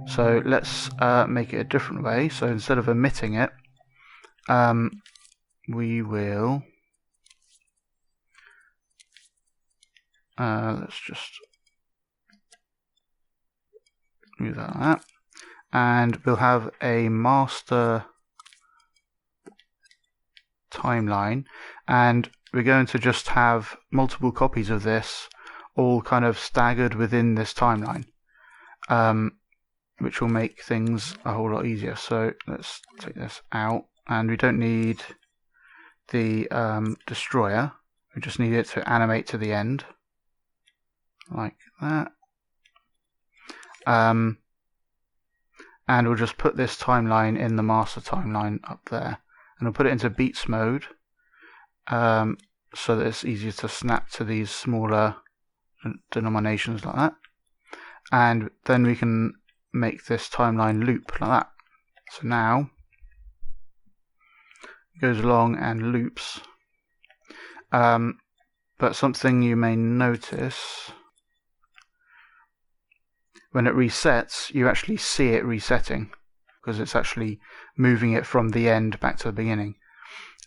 So let's make it a different way. So instead of emitting it, we will let's just move that like that, and we'll have a master timeline, and we're going to just have multiple copies of this all kind of staggered within this timeline, which will make things a whole lot easier. So let's take this out, and we don't need the destroyer, we just need it to animate to the end like that. And we'll just put this timeline in the master timeline up there, and we'll put it into beats mode so that it's easier to snap to these smaller denominations like that. And then we can make this timeline loop like that. So now it goes along and loops. But something you may notice, when it resets, you actually see it resetting because it's actually moving it from the end back to the beginning.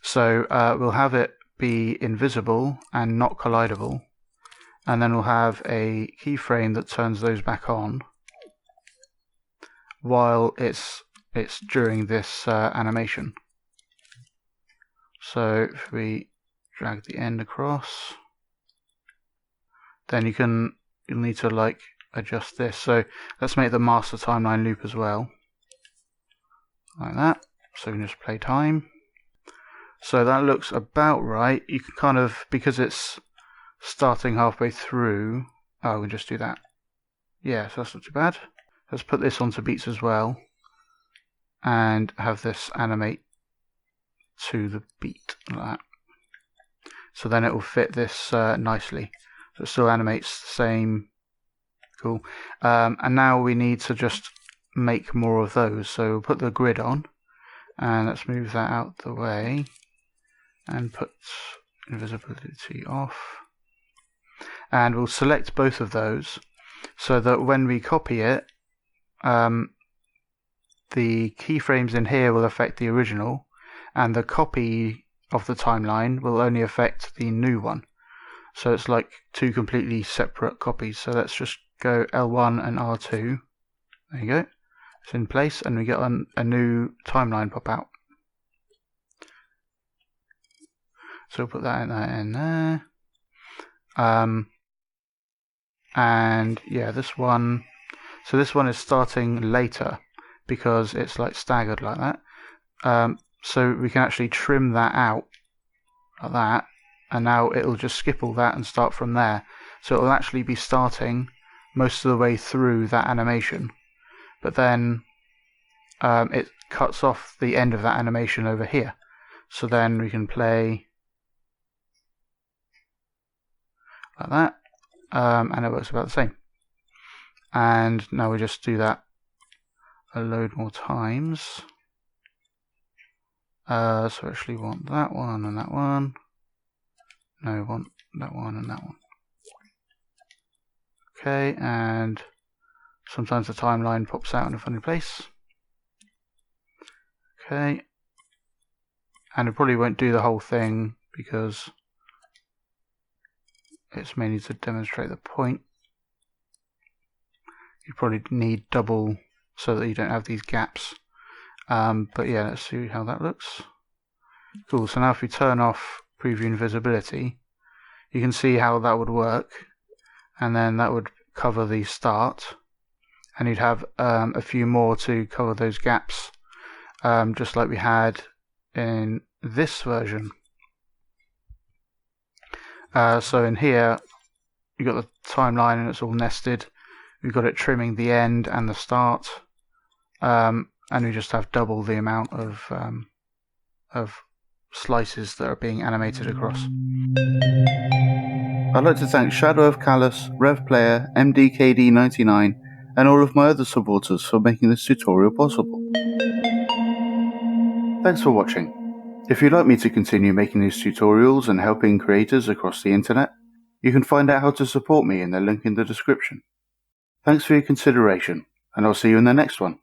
So we'll have it be invisible and not collidable, and then we'll have a keyframe that turns those back on while it's during this animation. So if we drag the end across, then you'll need to like adjust this. So let's make the master timeline loop as well, like that. So we can just play time. So that looks about right. You can kind of, because it's starting halfway through, we'll just do that. Yeah, so that's not too bad. Let's put this onto beats as well and have this animate to the beat like that. So then it will fit this nicely. So it still animates the same. Cool. And now we need to just make more of those. So we'll put the grid on, and let's move that out the way and put invisibility off. And we'll select both of those so that when we copy it, the keyframes in here will affect the original, and the copy of the timeline will only affect the new one. So it's like two completely separate copies. So let's just go L1 and R2. There you go. It's in place, and we get a new timeline pop out. So we'll put that in there. And yeah, this one. So this one is starting later because it's like staggered like that. So we can actually trim that out like that, and now it'll just skip all that and start from there. So it'll actually be starting most of the way through that animation, but then it cuts off the end of that animation over here. So then we can play like that, and it works about the same. And now we just do that a load more times. So I actually want that one and that one. No, we want that one and that one. Okay, and sometimes the timeline pops out in a funny place. Okay, and it probably won't do the whole thing because it's mainly to demonstrate the point. You probably need double so that you don't have these gaps. But yeah, let's see how that looks. Cool, so now if we turn off preview invisibility, you can see how that would work, and then that would cover the start, and you'd have a few more to cover those gaps, just like we had in this version. So in here, you've got the timeline and it's all nested. We've got it trimming the end and the start, and we just have double the amount of slices that are being animated across. I'd like to thank Shadow of Callus, RevPlayer, MDKD99, and all of my other supporters for making this tutorial possible. Thanks for watching. If you'd like me to continue making these tutorials and helping creators across the internet, You can find out how to support me in the link in the description. Thanks for your consideration, and I'll see you in the next one.